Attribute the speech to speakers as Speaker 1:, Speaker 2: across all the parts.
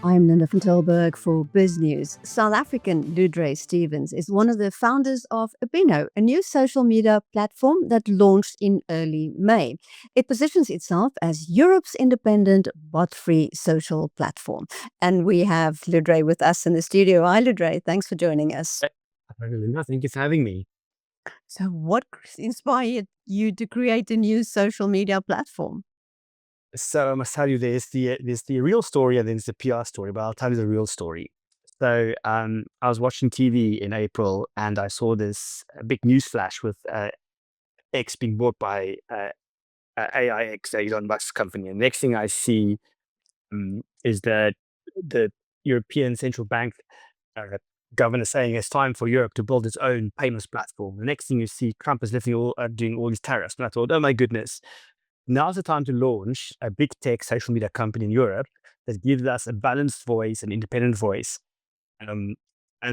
Speaker 1: I'm Linda van Tilburg for Biz News. South African Ludré Stevens is one of the founders of Abino, a new social media platform that launched in early May. It positions itself as Europe's independent bot-free social platform. And we have Ludré with us in the studio. Hi, Ludré. Thanks for joining us.
Speaker 2: Hi, Linda. Thank you for having me.
Speaker 1: So what inspired you to create a new social media platform?
Speaker 2: So I must tell you, there's the real story and then there's the PR story, but I'll tell you the real story. So I was watching TV in April and I saw this big news flash with X being bought by AIX, Elon Musk's company. And the next thing I see is that the European Central Bank uh, governor saying it's time for Europe to build its own payments platform. The next thing you see, Trump is doing all these tariffs. And I thought, oh my goodness, now's the time to launch a big tech social media company in Europe that gives us a balanced voice, an independent voice. And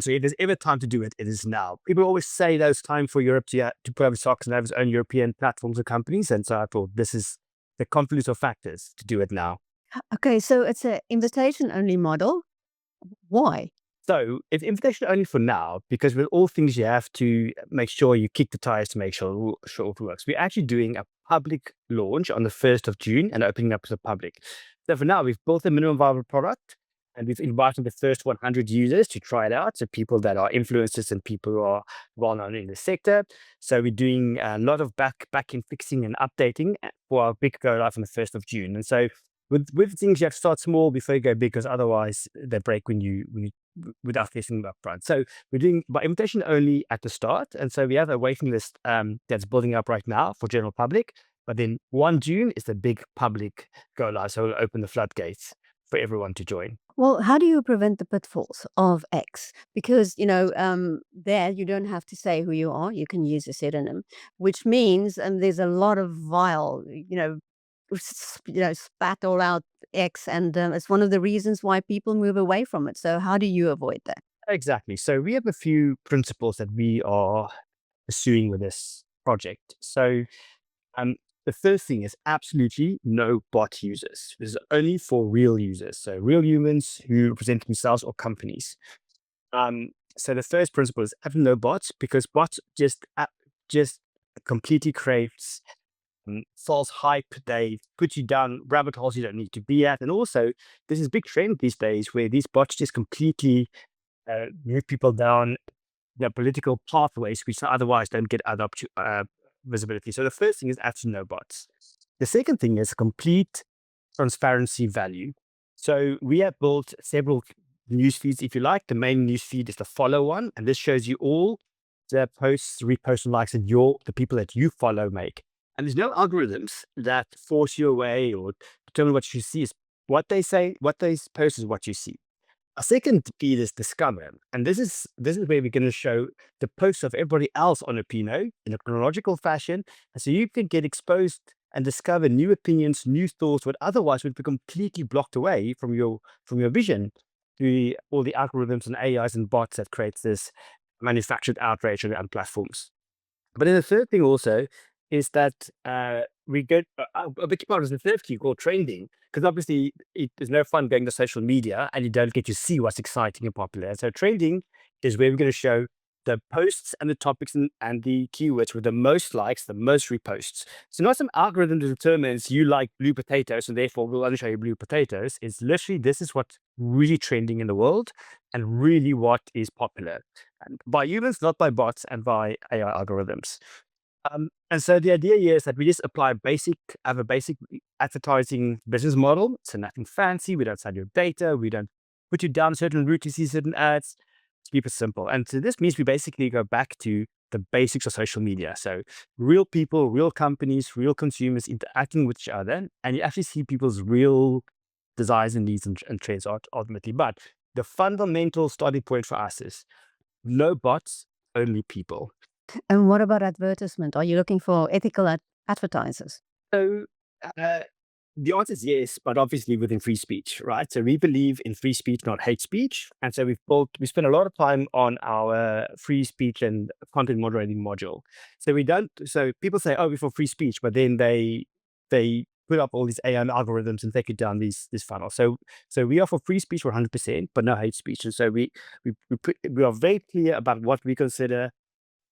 Speaker 2: so if there's ever time to do it, it is now. People always say that it's time for Europe to put up its socks and have its own European platforms and companies. And so I thought this is the confluence of factors to do it now.
Speaker 1: Okay, so it's an invitation-only model. Why?
Speaker 2: So it's invitation only for now, because with all things, you have to make sure you kick the tires to make sure it works. We're actually doing a public launch on the 1st of June and opening up to the public. So for now, we've built a minimum viable product and we've invited the first 100 users to try it out. So people that are influencers and people who are well known in the sector. So we're doing a lot of back-end fixing and updating for our big go live on the 1st of June. And so with things, you have to start small before you go big, because otherwise they break when you without facing them up front. So we're doing by invitation only at the start. And so we have a waiting list that's building up right now for general public. But then 1 June is the big public go live. So we'll open the floodgates for everyone to join.
Speaker 1: Well, how do you prevent the pitfalls of X? Because, there you don't have to say who you are. You can use a pseudonym, which means there's a lot of vile, spat all out X. And it's one of the reasons why people move away from it. So how do you avoid that?
Speaker 2: Exactly. So we have a few principles that we are pursuing with this project. So the first thing is absolutely no bot users. This is only for real users. So real humans who represent themselves or companies. So the first principle is have no bots, because bots just completely creates false hype. They put you down rabbit holes you don't need to be at. And also, there's this big trend these days where these bots just completely move people down their political pathways, which otherwise don't get other visibility. So the first thing is actually no bots. The second thing is complete transparency value. So we have built several news feeds, if you like. The main news feed is the follow one, and this shows you all the posts, reposts, and likes that the people that you follow make. And there's no algorithms that force you away or determine what you see. Is what they say, what they post is what you see. A second feed is discover, and this is where we're going to show the posts of everybody else on Opino in a chronological fashion, and so you can get exposed and discover new opinions, new thoughts, what otherwise would be completely blocked away from your vision through all the algorithms and AIs and bots that creates this manufactured outrage on platforms. But then the third thing also is that we get a big part of the third key called trending, because obviously there's no fun going to social media and you don't get to see what's exciting and popular. So trending is where we're going to show the posts and the topics and the keywords with the most likes, the most reposts. So not some algorithm that determines you like blue potatoes and therefore we'll only show you blue potatoes. It's literally, this is what's really trending in the world and really what is popular. And by humans, not by bots and by AI algorithms. And so the idea here is that we just have a basic advertising business model. So nothing fancy. We don't sell your data. We don't put you down a certain route to see certain ads. Keep it simple. And so this means we basically go back to the basics of social media. So real people, real companies, real consumers interacting with each other. And you actually see people's real desires and needs and trends ultimately. But the fundamental starting point for us is no bots, only people.
Speaker 1: And what about advertisement? Are you looking for ethical advertisers?
Speaker 2: So The answer is yes, but obviously within free speech, right? So we believe in free speech, not hate speech. And so we spend a lot of time on our free speech and content moderating module. So people say, oh, we're for free speech, but then they put up all these AI algorithms and take it down these funnels. So we are for free speech 100%, but no hate speech. And so we are very clear about what we consider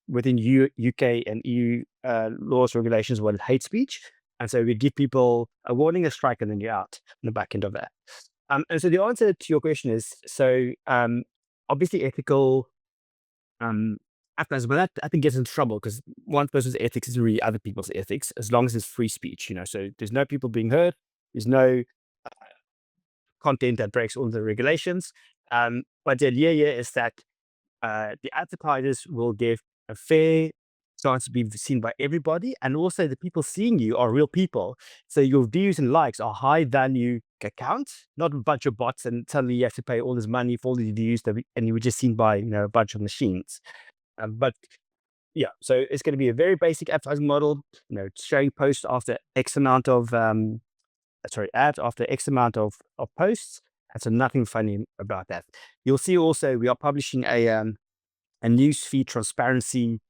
Speaker 2: within UK and EU laws, regulations, what is hate speech. And so we give people a warning, a strike, and then you're out on the back end of that. And so the answer to your question is, obviously ethical advertising, but that I think gets into trouble because one person's ethics is really other people's ethics, as long as it's free speech, so there's no people being hurt, there's no content that breaks all the regulations. But the idea here is that the advertisers will give a fair chance to be seen by everybody, and also the people seeing you are real people. So your views and likes are high value accounts, not a bunch of bots, and suddenly you have to pay all this money for all these views and you were just seen by a bunch of machines. But yeah, so it's going to be a very basic advertising model. Showing posts after X amount of ads after X amount of posts. And so nothing funny about that. You'll see also we are publishing a newsfeed transparency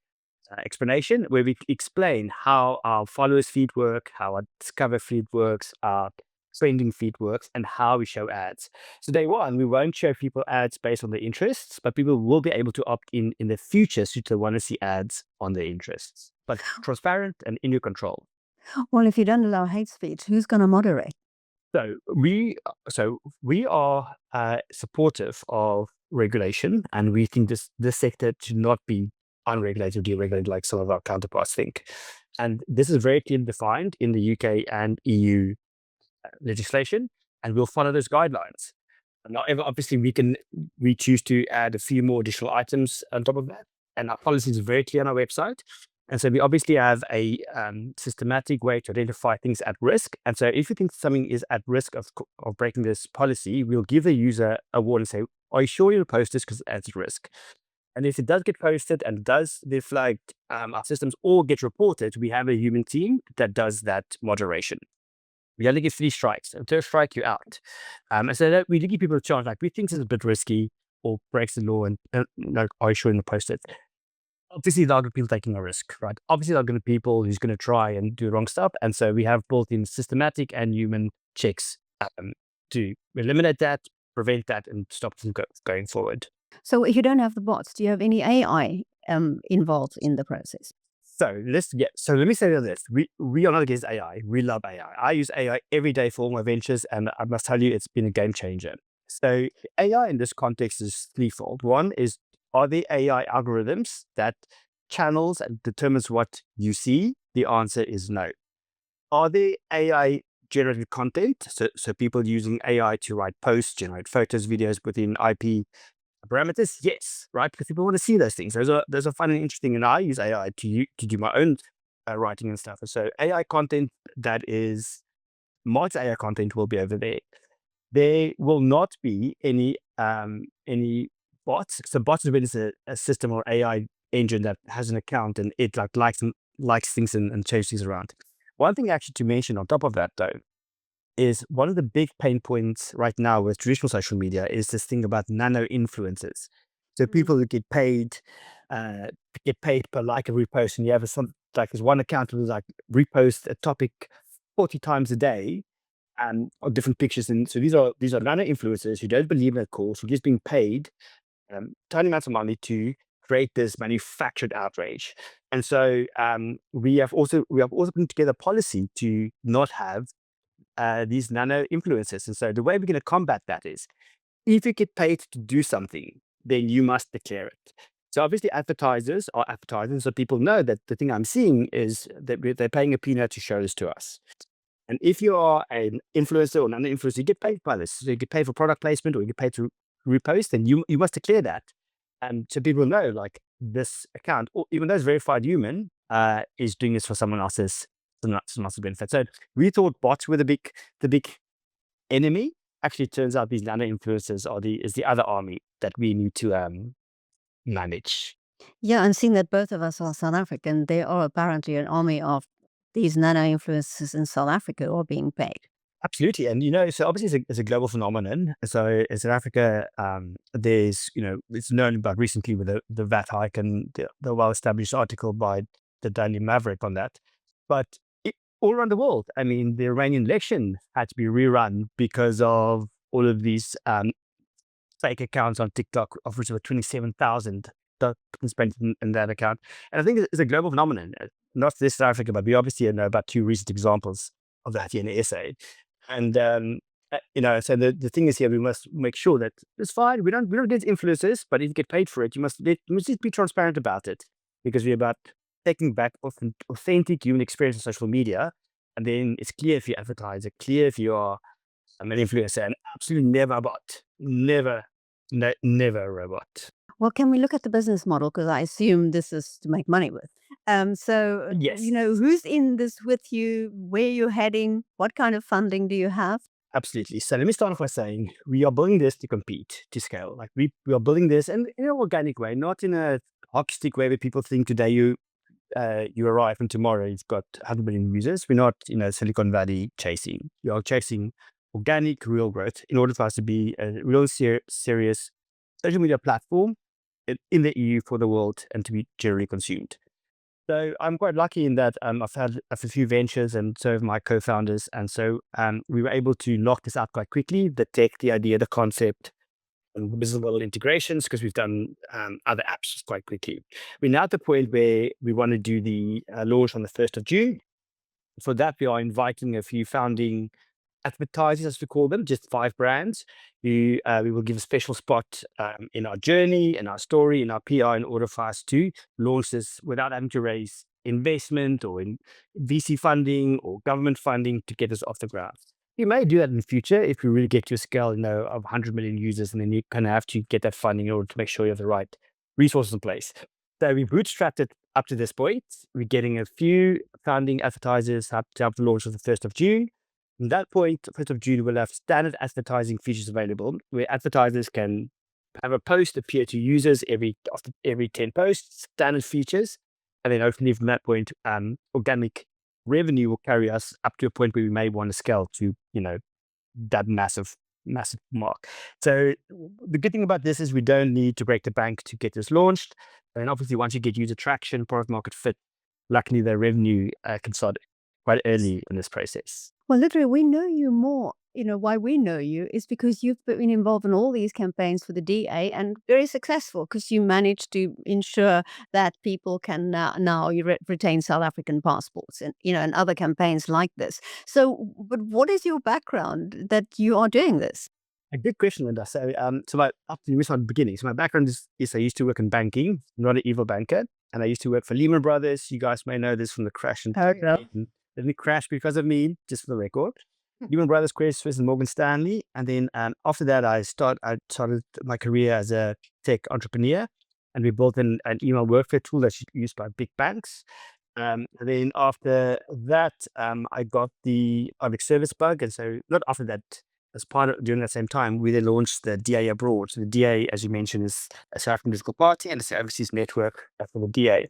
Speaker 2: explanation where we explain how our followers feed work, how our discover feed works, our trending feed works, and how we show ads. So day one, we won't show people ads based on their interests, but people will be able to opt in the future should they want to see ads on their interests, but transparent and in your control.
Speaker 1: Well, if you don't allow hate speech, who's going to moderate?
Speaker 2: So we are supportive of regulation, and we think this sector should not be unregulated, deregulated like some of our counterparts think. And this is very clearly defined in the UK and EU legislation, and we'll follow those guidelines. Now, obviously, we choose to add a few more additional items on top of that, and our policy is very clear on our website. And so we obviously have a systematic way to identify things at risk. And so if you think something is at risk of breaking this policy, we'll give the user a warning and say, are you sure you'll post this because it's at risk? And if it does get posted and does get flagged, our systems all get reported, we have a human team that does that moderation. We only give 3 strikes. And third strike, you're out. And so that we give people a chance, like we think this is a bit risky or breaks the law, and are you sure you'll post it? Obviously, there are people taking a risk, right? Obviously, there are going to be people who's going to try and do wrong stuff. And so we have built in systematic and human checks to eliminate that, prevent that, and stop them going forward.
Speaker 1: So if you don't have the bots, do you have any AI involved in the process?
Speaker 2: So let me say this. We are not against AI. We love AI. I use AI every day for all my ventures, and I must tell you, it's been a game changer. So AI in this context is threefold. One is, are there AI algorithms that channels and determines what you see? The answer is no. Are there AI generated content? So people using AI to write posts, generate photos, videos within IP parameters? Yes, right? Because people want to see those things. Those are fun and interesting, and I use AI to do my own writing and stuff. So AI content that is Mark's AI content will be over there. There will not be any bots. So bots is a system or AI engine that has an account and it likes things and changes things around. One thing actually to mention on top of that though is one of the big pain points right now with traditional social media is this thing about nano influencers. So people who get paid per like a repost, and you have there's one account who like repost a topic 40 times a day on different pictures. And so these are nano influencers who don't believe in that cause, who are just being paid tiny amounts of money to create this manufactured outrage. And so we have also put together a policy to not have these nano influencers. And so the way we're going to combat that is, if you get paid to do something, then you must declare it. So obviously advertisers are advertising, so people know that the thing I'm seeing is that they're paying a peanut to show this to us. And if you are an influencer or nano influencer, you get paid by this. So you get paid for product placement or you get paid to repost, then you must declare that. And so people know, like, this account, even though it's verified human, is doing this for someone else's benefit. So we thought bots were the big enemy. Actually, it turns out these nano influencers is the other army that we need to manage.
Speaker 1: Yeah, and seeing that both of us are South African, there are apparently an army of these nano influencers in South Africa who are being paid.
Speaker 2: Absolutely. And, so obviously it's a global phenomenon. So in South Africa, there's, it's known about recently with the VAT hike and the well-established article by the Daily Maverick on that. But all around the world, I mean, the Iranian election had to be rerun because of all of these fake accounts on TikTok, of which there were 27,000 spent in that account. And I think it's a global phenomenon, not just South Africa, but we obviously know about two recent examples of that here in the essay. And so the thing is here, we must make sure that it's fine. We don't get influencers, but if you get paid for it, you must just be transparent about it, because we're about taking back authentic human experience on social media. And then it's clear if you advertise, it's clear if you are an influencer, and absolutely never a bot, never a robot.
Speaker 1: Well, can we look at the business model? Because I assume this is to make money with.
Speaker 2: Yes,
Speaker 1: who's in this with you? Where you're heading? What kind of funding do you have?
Speaker 2: absolutely. So let me start off by saying we are building this to compete, to scale. Like we are building this in an organic way, not in a hockey stick way where people think today you arrive and tomorrow you've got 100 million users. We're not, Silicon Valley chasing. We are chasing organic, real growth in order for us to be a real serious social media platform in the EU for the world and to be generally consumed. So I'm quite lucky in that I've had a few ventures, and so have my co-founders. And so we were able to knock this out quite quickly, the tech, the idea, the concept, and the business model integrations, because we've done other apps quite quickly. We're now at the point where we want to do the launch on the 1st of June. For that, we are inviting a few founding advertisers, as we call them, just 5 brands, who we will give a special spot in our journey, in our story, in our PR, in order for us to launch this without having to raise investment or in VC funding or government funding to get us off the ground. You may do that in the future if you really get to a scale, of 100 million users, and then you kind of have to get that funding in order to make sure you have the right resources in place. So we bootstrapped it up to this point. We're getting a few founding advertisers up to have the launch of the 1st of June. At that point, 1st of June, we'll have standard advertising features available where advertisers can have a post appear to users after every 10 posts, standard features. And then hopefully from that point, organic revenue will carry us up to a point where we may want to scale to, that massive mark. So the good thing about this is we don't need to break the bank to get this launched. And obviously, once you get user traction, product market fit, luckily the revenue can start quite early in this process.
Speaker 1: Well, literally, we know you more. Why we know you is because you've been involved in all these campaigns for the DA and very successful, because you managed to ensure that people can now retain South African passports and other campaigns like this. So, but what is your background that you are doing this?
Speaker 2: A good question, Linda. So, we start at the beginning. So my background is I used to work in banking, not an evil banker, and I used to work for Lehman Brothers. You guys may know this from the crash. And didn't crash because of me, just for the record. Lehman Brothers, Credit Suisse, and Morgan Stanley. And then after that, I started my career as a tech entrepreneur, and we built an email workflow tool that's used by big banks. And then after that, I got the public service bug. And so not after that, as part of during that same time, we then launched the DA abroad. So the DA, as you mentioned, is a South African political party, and it's the overseas network for the DA.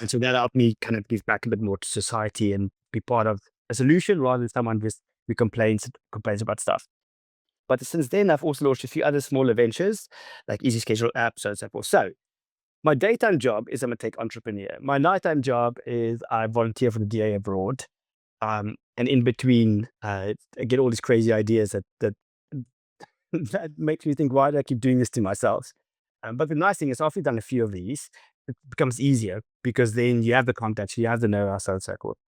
Speaker 2: And so that helped me kind of give back a bit more to society and be part of a solution rather than someone who complains about stuff. But since then, I've also launched a few other smaller ventures like Easy Schedule apps and so forth. So my daytime job is I'm a tech entrepreneur. My nighttime job is I volunteer for the DA abroad. And in between, I get all these crazy ideas that makes me think, why do I keep doing this to myself? But the nice thing is, after you've done a few of these, it becomes easier because then you have the contacts, you have the know-how, so on and so forth.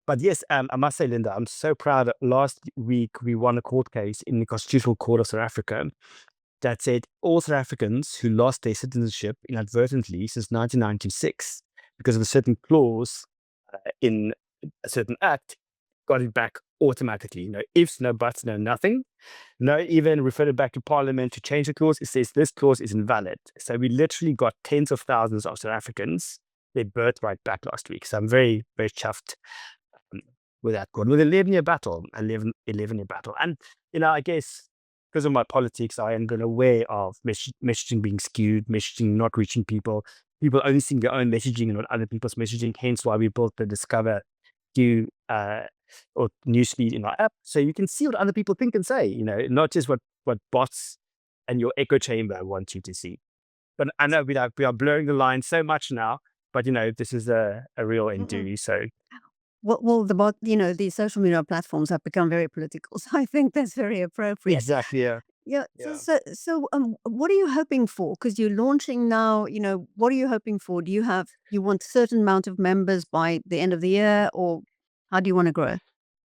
Speaker 2: But yes, I must say, Linda, I'm so proud that last week we won a court case in the Constitutional Court of South Africa that said all South Africans who lost their citizenship inadvertently since 1996 because of a certain clause in a certain act got it back automatically. No ifs, no buts, no nothing. No even referred it back to Parliament to change the clause. It says this clause is invalid. So we literally got tens of thousands of South Africans their birthright back last week. So I'm very, very chuffed with that court. With 11-year battle. And, I guess because of my politics, I am aware of messaging being skewed, messaging not reaching people only seeing their own messaging and not other people's messaging. Hence why we built the Discover Q or newsfeed in our app, so you can see what other people think and say. Not just what bots and your echo chamber want you to see. But I know we are blurring the line so much now. But this is a real
Speaker 1: Mm-mm.
Speaker 2: enduy. So
Speaker 1: Well, these social media platforms have become very political, so I think that's very appropriate.
Speaker 2: exactly, yeah,
Speaker 1: Yeah.
Speaker 2: yeah.
Speaker 1: What are you hoping for? Because you're launching now. What are you hoping for? You want a certain amount of members by the end of the year, or how do you want to grow?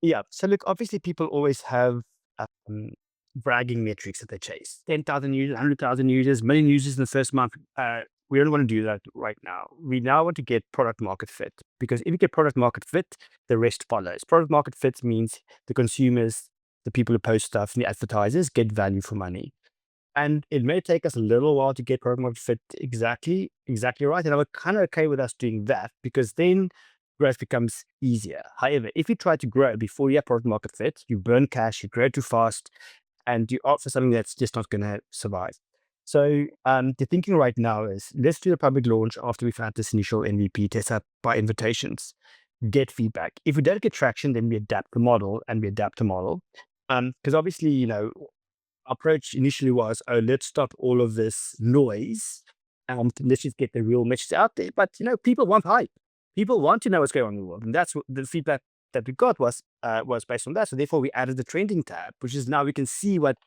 Speaker 2: Yeah. So look, obviously people always have bragging metrics that they chase. 10,000 users, 100,000 users, million users in the first month. We don't want to do that right now. We now want to get product market fit, because if you get product market fit, the rest follows. Product market fit means the consumers, the people who post stuff, and the advertisers get value for money. And it may take us a little while to get product market fit exactly right. And I'm kind of okay with us doing that, because then growth becomes easier. However, if you try to grow before you have product market fit, you burn cash, you grow too fast, and you opt for something that's just not going to survive. So the thinking right now is, let's do the public launch after we've had this initial MVP test up by invitations, get feedback. If we don't get traction, then we adapt the model, because obviously, our approach initially was, oh, let's stop all of this noise and let's just get the real message out there. But people want hype. People want to know what's going on in the world, and that's what the feedback that we got was based on that. So therefore, we added the trending tab, which is now we can see what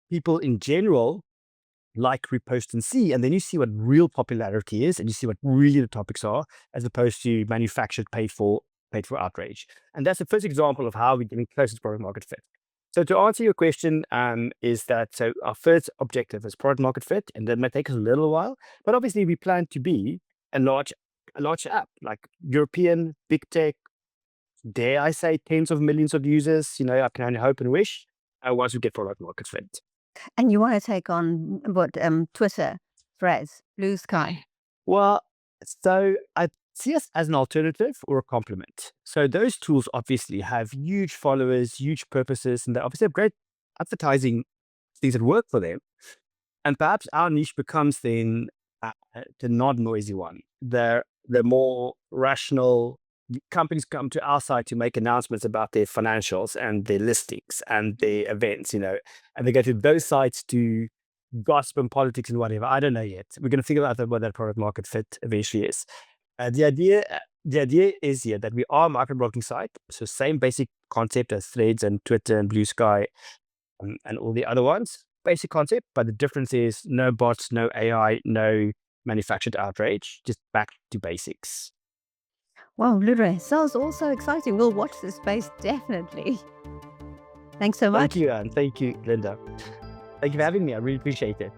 Speaker 2: people in general like, repost, and see, and then you see what real popularity is, and you see what really the topics are, as opposed to manufactured, paid for outrage. And that's the first example of how we're getting closer to product market fit. So to answer your question, is that so our first objective is product market fit, and that might take us a little while, but obviously we plan to be a large app, like European big tech, dare I say, tens of millions of users. I can only hope and wish once we get product market fit.
Speaker 1: And you want to take on what Twitter, Threads, Blue Sky?
Speaker 2: Well, so I see us as an alternative or a complement. So those tools obviously have huge followers, huge purposes, and they obviously have great advertising things that work for them. And perhaps our niche becomes then the non-noisy one. The more rational companies come to our site to make announcements about their financials and their listings and their events, and they go to those sites to gossip and politics and whatever. I don't know yet. We're going to figure out what that product market fit eventually is. The idea is here that we are a micro-blogging site, so same basic concept as Threads and Twitter and Blue Sky and all the other ones. Basic concept, but the difference is no bots, no AI, no manufactured outrage, just back to basics.
Speaker 1: Wow, Ludre, sounds also exciting. We'll watch this space definitely. Thanks so much.
Speaker 2: Thank you, and thank you, Linda. Thank you for having me. I really appreciate it.